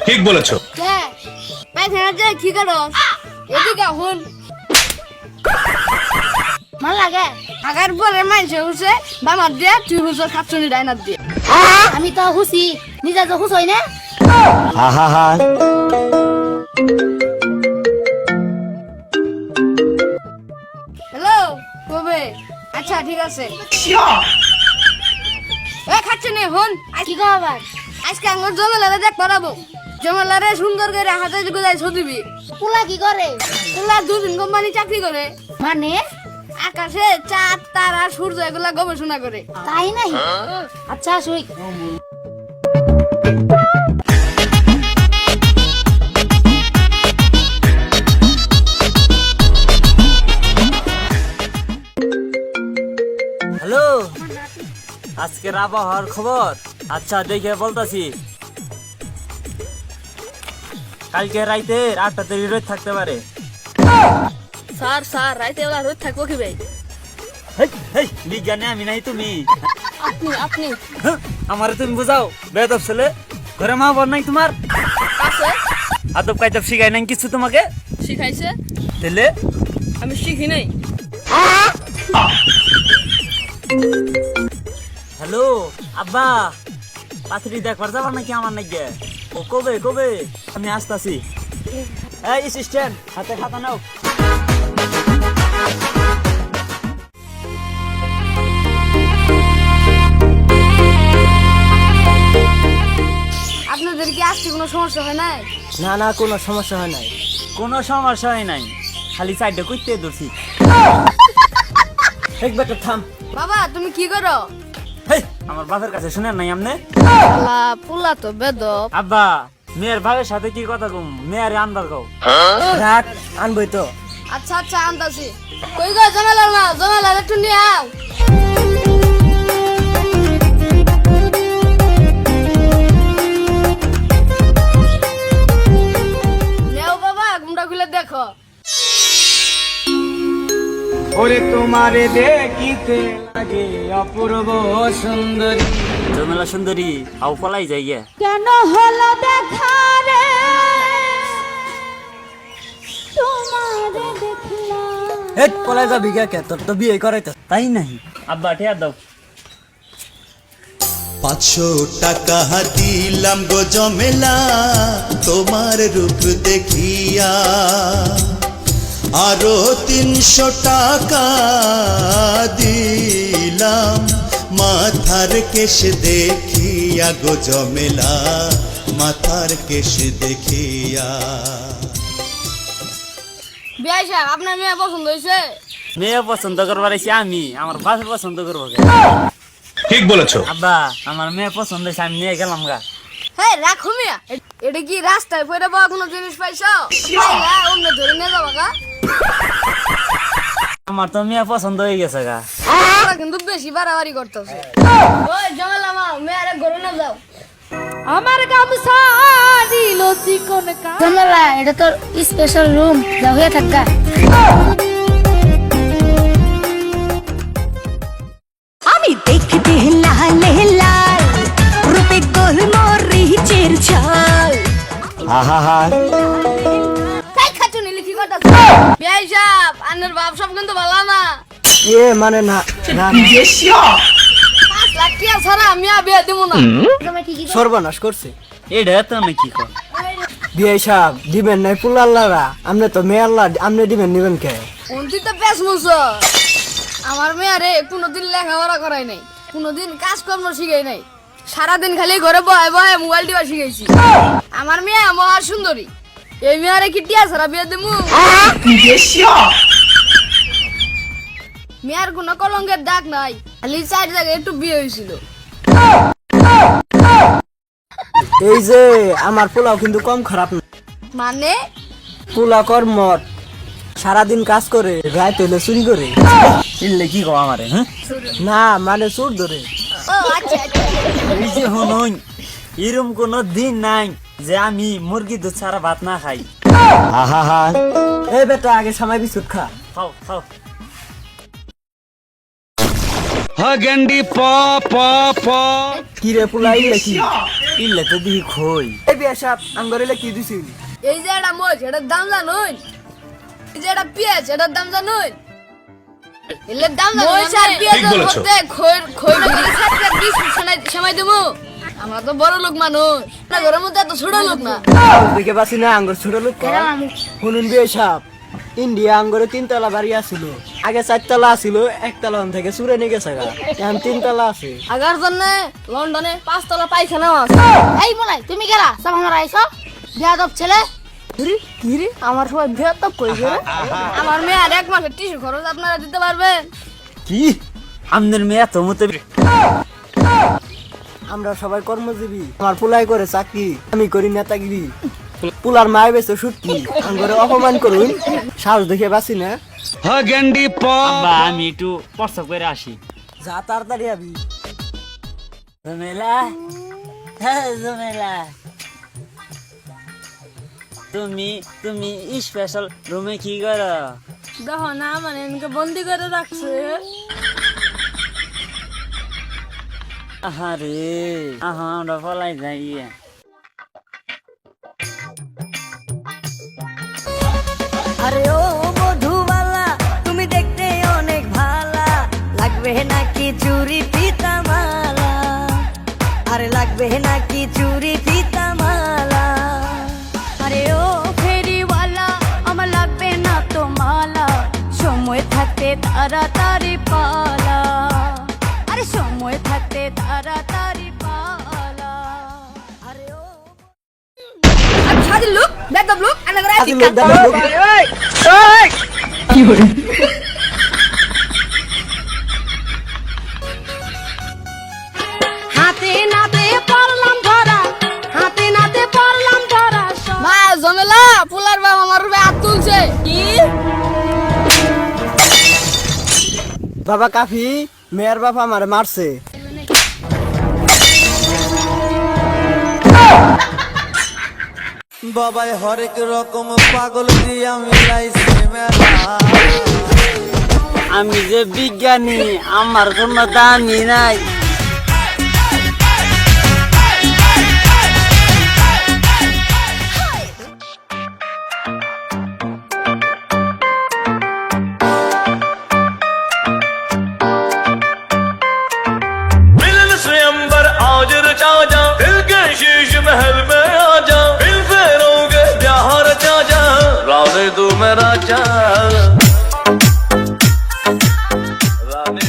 ঠিক বলেছো। হ্যাঁ পায়খানা যে কি করো এদিকে হন ভাল লাগে আগার পরে মাইছে হুসে বামার দিয়ে তুই হুসে খাচ্ছনি ডাইনার দিয়ে আমি তো হুসি নিজে তো হুস হই না হা হা হা হ্যালো কবে আচ্ছা ঠিক আছে এ খাচ্ছনি হন কি কো আবার আজকে আঙ্গুর জমেলারে দেখ পারাবো জমেলারে সুন্দর করে হাতে গুজাই ছদিবি পুলা কি করে পুলা দুদিন কোম্পানি চাকরি করে মানে আকাশে চাঁদ তারা সূর্য এগুলা গবেষণা করে তাই নাই আচ্ছা শুই হ্যালো, আজকের আবহাওয়ার খবর আচ্ছা দেখে বলতাছি। কালকে রাইতে 8টা থেকে রোদ থাকতে পারে। স্যার স্যার রাইতে বেলা রোদ থাকবো কি ভাই হেই হেই বিজ্ঞানে আমি নাই তুমি। আপনি আপনি হ্যাঁ, আমারে তুমি বুঝাও বেদব ছেলে। ঘরে মা বোন নাই তোমার? আছে আদব কায়দব শিখাই নাই কিছু তোমাকে? শিখাইছে দিলে আমি শিখি নাই হ্যালো আব্বা, পাত্রী দেখবার যাবার নাকি আমার নাকি? ও কবে কবে? আমি আসতাছি। এই অ্যাসিস্ট্যান্ট হাতে খাতা নাও। আপনাদের কি আসতে কোনো সমস্যা হয় নাই না না কোনো সমস্যা হয় নাই। কোনো সমস্যা হয় নাই, খালি সাইডে কইতে দছি। এক বেটা থাম। বাবা তুমি কি করো হেই আমার বাপের কাছে শুনেন নাই আমনে? আলা পুলা তো বেদব আব্বা মেয়ের ভাইয়ের সাথে কি কথা কম? মেয়ের আনবার কও। রাখ আনবই তো। আচ্ছা আচ্ছা আনতাছি কই গো জানালা না জানালা একটু নিয়ে আও নেও বাবা ঘুমটা খুলে দেখো ওরে তোমারে দেখিতে লাগে অপূর্ব সুন্দরী। জমেলা সুন্দরী আও পলাই যাই গে। কেন হলো দেখা রে তোমারে দেখলাম হেট পলাই যাবি কে? তোর তো বিয়ে করাইতো তাই নাই। আব্বা ঠিয়া দাও। 500 টাকা দিলাম গো জমেলা তোমার রূপ দেখিয়া, আরো 300 টাকা দিলাম মাথার কেশ দেখিয়া গো জমেলা মাথার কেশ দেখিয়া। বিয়াই সাহেব আপনার মেয়ে পছন্দ হয়েছে মেয়ে পছন্দ করবার আইছি আমি, আমার বাপে পছন্দ করবো কে? ঠিক বলেছো। আব্বা আমার মেয়ে পছন্দ হয়েছে, আমি নিয়ে গেলাম গা। হ্যাঁ রাখো মিয়া এটা কি রাস্তায় পড়ে পাওয়া কোনো জিনিস পাইছো না অন্য ধরে নিয়ে যাবো গা আমার তো মেয়ে পছন্দ হয়ে গেছে গা। ওরা কিন্তু বেশি বাড়াবাড়ি করতেছে ওই জঙ্গল আমার মেয়েরে ঘরে না যাও আমার গামছা দিল চিকন কা জঙ্গলা এটা তোর স্পেশাল রুম যা হয়ে থাকা আমি দেখতে লাল লাল রূপে গোলমরিচের ঝাল। হা হা হা তাই খাচ্ছ নিলে কি কথা বিয়াই সাহেব আন্নার বাপ সব কিন্তু ভালো না এ মানে না না 5 লাখ টাকা ছাড়া আমি আর বিয়ে দেবো না সর্বনাশ করছে। এটা তো আমি কি কর? বিয়ে সাহেব দিবেন নাই পুলাল্লারা, আপনি তো মেয়ে আল্লাহ, আপনি দিবেন নিবেন কে? উন্তি তো বেশ মুছ আমার মেয়ারে কোনোদিন লেখাপড়া করাই নাই, কোনোদিন কাজকর্ম শিখাই নাই, সারাদিন খালি ঘরে বয়ে বয়ে মোবাইল টিপা শিখাইছি। আমার মেয়ে মহা সুন্দরী, এই মেয়ারে কি টিয়া ছাড়া বিয়ে দেবো? মেয়ার কোনো কলঙ্কের দাগ নাই, খালি 4 জায়গায় একটু বিয়ে হয়েছিল। এই যে আমার পোলাও কিন্তু কম খারাপ না। মানে পোলা কর্মট, সারাদিন কাজ করে, রাত হইলে চুরি করে। ইল্লে কি কও আমারে? হ্যাঁ না মানে চোর ধরে। ও আচ্ছা আচ্ছা এই যে হনুন এরম কোন দিন নাই যে আমি মুরগি দুধ ছাড়া ভাত না খাই। হা হা হা এই বেটা আগে সময় বিস্কুট খা। খাও খাও। হগন্ডি প প প কি রে পোলা ইলে কি? ইলে তো দিই খই এই বিয়া সাহেব আঙ্গরে কি দিছিল? এই যে একটা মোষ এটার দাম জানুন, এই যে একটা পেঁয়াজ এটার দাম জানুন, এলের দাম জানুন। মোষ আর পেঁয়াজের ঠিক বলেছো। মধ্যে খই মিলে সাথে 20 সময় দেবো। আমরা তো বড় লোক মানুষ, না ঘরের মধ্যে এত ছোট লোক না। দেখে পাচ্ছি না আঙ্গর ছোট লোক। শুনুন বিয়া সাহেব, ইন্ডিয়া আঙ্গরে 3 তলা বাড়ি আছিল, আগে 4 তলা আছিল, 1 তলা থেকে চুরে নিয়ে গেছে গা, এখন 3 তলা আছে। আগার জন্য লন্ডনে 5 তলা পায়খানা আছে। এই বলাই তুমি গেলা সব আমার আইছো বেয়াদব ছেলে। কি রে আমার সবাই বেয়াদব কই গেল? আমার মেয়ে আর 1 মাসের টিস্যু খরচ আপনারা দিতে পারবেন? কি আমনের মেয়ে তো মতে আমরা সবাই কর্মজীবী, আমার পুলাই করে চাকরি, আমি করি নেতাগিরি। পুলার মায় বেছে সুটকি, আঙ্গরে অপমান করুন, সাহস দেখে বাঁচি না। আব্বা আমি একটু প্রস্তাব করে আসি। যা তাড়াতাড়ি আবি। জমেলা, হ্যাঁ জমেলা, তুমি স্পেশাল রুমে কি করো? দেখো না মানে এনকে বন্দি করে রাখছে। আহারে আমরা পলাই যাই। আরে ও মধুবালা, তুমি দেখতে অনেক ভালা, লাগবে নাকি চুরি ফিতা মালা? আরে লাগবে নাকি চুরি ফিতা মালা? আরে ও ফেরিওয়ালা, আমার লাগবে না তো মালা, সময় থাকতে তাড়াতাড়ি পালা, আরে সময় থাকতে তাড়াতাড়ি পালা। আরে ও আমি সাদির লোক বেয়াদব লোক আনা করে আছি। হাতে নাতে পড়লাম ধরা, হাতে নাতে পড়লাম ধরা। মা জমেলা ফুলার বাপ আমার রূপে হাত তুলছে। কি বাবা কাফি, মেয়ের বাপ আমার মারছে। বাবাই হরেক রকম পাগল দিয়া মিলাইছে মেলা। আমি যে বিজ্ঞানী, আমার কোনো দামি নাই। मिलन स्वयंवर आज रचा जा, दिल के शीश महल में आ जा, दिल फेरोगे प्यार रचा जा, रानी तू मेरा जा, रानी